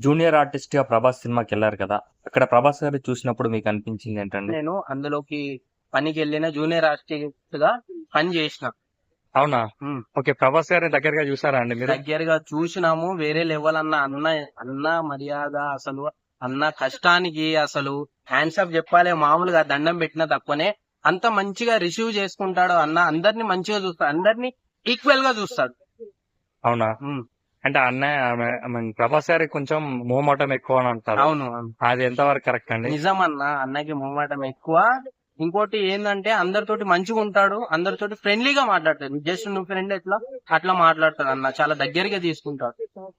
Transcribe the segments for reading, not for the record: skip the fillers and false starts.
Junior artist గా ప్రభాస్ సినిమాకి వెళ్ళారు కదా. అక్కడ ప్రభాస్ గారు చూసినప్పుడు మీకు అనిపించింది ఏంటండి? నేను అందులోకి పనికి వెళ్ళిన జూనియర్ ఆర్టిస్ట్ గా పని చేసిన. అవునా? ఉమ్. ఓకే, ప్రభాస్ గారిని దగ్గరగా చూసారా అండి మీరు? దగ్గరగా చూసినాము. వేరే లెవెల్ అన్న మర్యాద అసలు, అన్న కష్టానికి అసలు హ్యాండ్స్ అప్ చెప్పాలి. మామూలుగా దండం పెట్టినా తక్కువనే. అంత మంచిగా రిసీవ్ చేసుకుంటాడు అన్న. అందరిని మంచిగా చూస్తాడు, అందరిని ఈక్వల్ గా చూస్తాడు. అవునా? ఉమ్. అంటే అన్నయ్య ప్రభాస్ గారికి కొంచెం మోమటం ఎక్కువ అని అంటారు. అవును. అది ఎంతవరకు కరెక్ట్ అండి? నిజం అన్న. అన్నకి మొహమాటం ఎక్కువ. ఇంకోటి ఏంటంటే అందరితోటి మంచిగా ఉంటాడు, అందరితోటి ఫ్రెండ్లీగా మాట్లాడతాడు. జస్ట్ నువ్వు ఫ్రెండ్ ఎట్లా అట్లా మాట్లాడతాడు అన్న. చాలా దగ్గరగా తీసుకుంటాడు.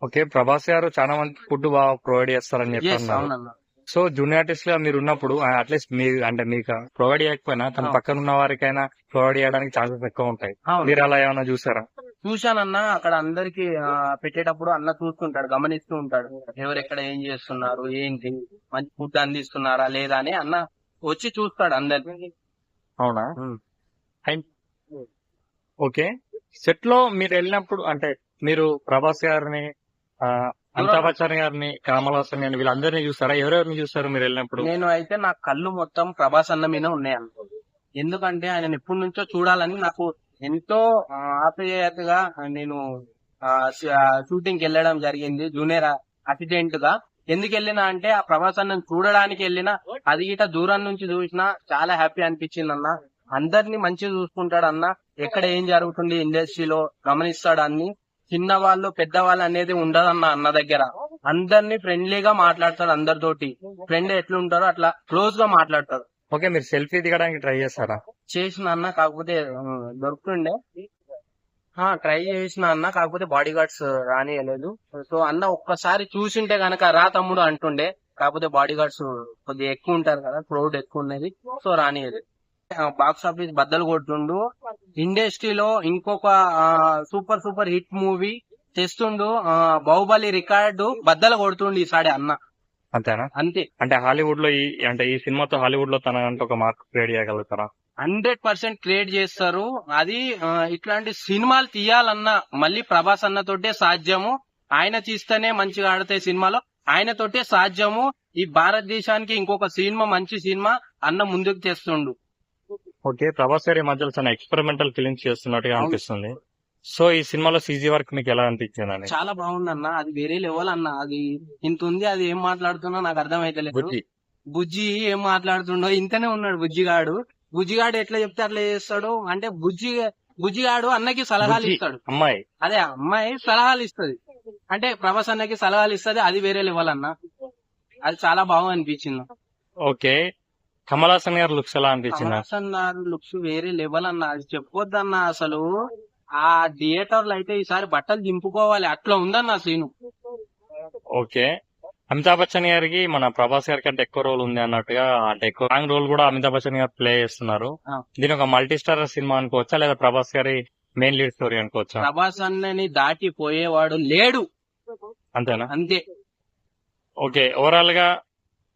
ఓకే, ప్రభాస్ గారు చాలా మంది ఫుడ్ బాగా ప్రొవైడ్ చేస్తారని ఎస్, చెప్తున్నారు. అవునన్న. సో జూనియర్ ఆర్టిస్ట్ గా మీరు ఉన్నప్పుడు అట్లీస్ట్ మీరు అంటే మీకు ప్రొవైడ్ చేయకపోయినా తన పక్కన ఉన్న వారికైనా ప్రొవైడ్ చేయడానికి ఛాన్సెస్ ఎక్కువ ఉంటాయి. అవును. మీరు అలా ఏమైనా చూసారా? చూశానన్న. అక్కడ అందరికి పెట్టేటప్పుడు అన్న చూస్తుంటాడు, గమనిస్తూ ఉంటాడు. ఎవరెక్కడ ఏం చేస్తున్నారు, ఏంటి, మంచి ఫుడ్ అందిస్తున్నారా లేదా అని అన్న వచ్చి చూస్తాడు అందరికి. అవునా? ఓకే, సెట్ లో మీరు వెళ్ళినప్పుడు అంటే మీరు ప్రభాస్ గారిని, అమితాబ్ బచ్చన్ గారిని, కమల్ హాసన్ గారిని వీళ్ళందరినీ చూస్తారా? ఎవరెవరిని చూస్తారు మీరు వెళ్ళినప్పుడు? నేను అయితే నా కళ్ళు మొత్తం ప్రభాస్ అన్న మీద ఉన్నాయి అనుకో. ఎందుకంటే ఆయన ఎప్పటి నుంచో చూడాలని నాకు ఎంతో ఆప్యాయతగా నేను షూటింగ్ కి వెళ్ళడం జరిగింది జూనియర్ అసిస్టెంట్ గా. ఎందుకు వెళ్ళినా అంటే ఆ ప్రభాస్ అన్నని చూడడానికి వెళ్ళినా. అది గిట దూరం నుంచి చూసినా చాలా హ్యాపీ అనిపించింది అన్న. అందరినీ మంచిగా చూసుకుంటాడు అన్న. ఎక్కడ ఏం జరుగుతుంది ఇండస్ట్రీలో గమనిస్తాడు అన్ని. చిన్నవాళ్ళు పెద్దవాళ్ళు అనేది ఉండదన్న అన్న దగ్గర. అందరినీ ఫ్రెండ్లీగా మాట్లాడతాడు. అందరితోటి ఫ్రెండ్ ఎట్లుంటారో అట్లా క్లోజ్ గా మాట్లాడతాడు. ఓకే, మీరు సెల్ఫీ దిగడానికి ట్రై చేస్తారా? చేసిన అన్న, కాకపోతే దొరుకుతుండే. ట్రై చేసిన అన్న, కాకపోతే బాడీ గార్డ్స్ రానియలేదు. సో అన్న ఒక్కసారి చూసింటే గనక రా తమ్ముడు అంటుండే. కాకపోతే బాడీ గార్డ్స్ కొద్దిగా ఎక్కువ ఉంటారు కదా, క్రౌడ్ ఎక్కువ ఉన్నది. సో రానియలేదు. బాక్స్ ఆఫీస్ బద్దలు కొట్టుండు. ఇండస్ట్రీలో ఇంకొక సూపర్ హిట్ మూవీ తెస్తుండు. బాహుబలి రికార్డు బద్దలు కొడుతుండు ఈసారి అన్న. అంతేనా? అంతే. అంటే హాలీవుడ్ లో ఈ సినిమాతో హాలీవుడ్ లో తన అంటే ఒక మార్క్ క్రియేట్ చేయగలుగుతారా? 100% క్రియేట్ చేస్తారు. అది ఇట్లాంటి సినిమాలు తీయాలన్నా మళ్ళీ ప్రభాస్ అన్న తోటే సాధ్యము. ఆయన తీస్తేనే మంచిగా ఆడతాయి సినిమాలో. ఆయన తోటే సాధ్యము. ఈ భారతదేశానికి ఇంకొక సినిమా, మంచి సినిమా అన్న ముందుకు తెస్తుండు. ఓకే, ప్రభాస్ గారి మధ్యలో చాలా ఎక్స్పెరిమెంటల్ ఫిలిమ్స్ చేస్తున్నట్టుగా అనిపిస్తుంది. సో ఈ సినిమాలో సీజీ వర్క్ మీకు ఎలా అనిపించింది? చాలా బాగుంది అన్న. అది వేరే లెవెల్ అన్న. అది ఇంత ఉంది. అది ఏం మాట్లాడుతున్నా నాకు అర్థమైతలేదు. బుజ్జి ఏం మాట్లాడుతుండో ఇంతనే ఉన్నాడు బుజ్జిగాడు. బుజ్జిగాడు ఎట్లా చెప్తే అట్లా చేస్తాడు. అంటే బుజ్జిగాడు అన్నకి సలహాలు ఇస్తాడు. అమ్మాయి అదే అమ్మాయి సలహాలు ఇస్తది. అంటే ప్రభాస్ అన్నకి సలహాలు ఇస్తది. అది వేరే లెవెల్ అన్న. అది చాలా బాగా అనిపించింది. ఓకే, కమల్ హాసన్ గారి లుక్స్ ఎలా అనిపించింది? కమల్ హాసన్ లుక్స్ వేరే లెవెల్ అన్న. అది చెప్పొద్దన్న. అసలు ఆ థియేటర్లు అయితే ఈసారి బట్టలు దింపుకోవాలి, అట్లా ఉందన్న సీను. ఓకే, అమితాబ్ బచ్చన్ గారికి మన ప్రభాస్ గారి కంటే ఎక్కువ రోల్ ఉంది అన్నట్టుగా, అంటే ఎక్కువ రాంగ్ రోల్ కూడా అమితాబ్ బచ్చన్ గారు ప్లే చేస్తున్నారు. దీని ఒక మల్టీ స్టార్ సినిమా అనుకోవచ్చా, లేదా ప్రభాస్ గారి మెయిన్ లీడ్ స్టోరీ అనుకోవచ్చా? ప్రభాస్ అన్నని దాటిపోయేవాడు లేడు. అంతేనా? అంతే. ఓకే, ఓవరాల్ గా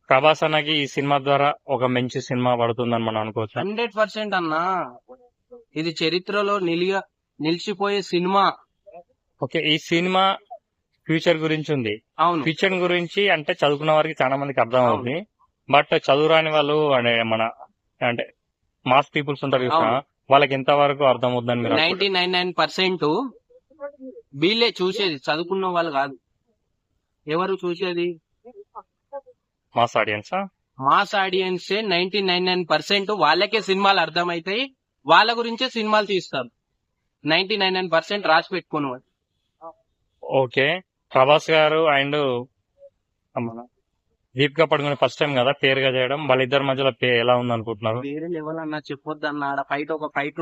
ప్రభాస్ అన్నకి ఈ సినిమా ద్వారా ఒక మంచి సినిమా పడుతుందని మనం అనుకోవచ్చా? 100% అన్న. ఇది చరిత్రలో నిలిచిపోయే సినిమా. ఓకే, ఈ సినిమా ఫ్యూచర్ గురించి ఉంది. అవును. ఫ్యూచర్ గురించి అంటే చదువుకున్న వారికి చాలా మందికి అర్థం అవుతుంది. బట్ చదువురాని వాళ్ళు అంటే మాస్ పీపుల్స్ ఉంటారు చూసా, వాళ్ళకి ఎంత వరకు అర్థం అవుతుందని మీరు 99% వీళ్ళే చూసేది, చదువుకున్న వాళ్ళు కాదు. ఎవరు చూసేది? Mass audience. మాస్ ఆడియన్సే 99% వాళ్ళకే సినిమాలు అర్థమైతాయి. వాళ్ళ గురించే సినిమాలు తీస్తారు. 99% రాసి పెట్టుకునేవాడు. ఓకే, ప్రభాస్ గారు అండ్ దీపికా పడుకునే ఫస్ట్ టైం కదా పేరుగా చేయడం, వాళ్ళిద్దరి మధ్యలో ఎలా ఉంది అనుకుంటున్నారు? వేరే లెవెల్ అన్న. చెప్పొద్దన్న. ఆడ ఒక ఫైట్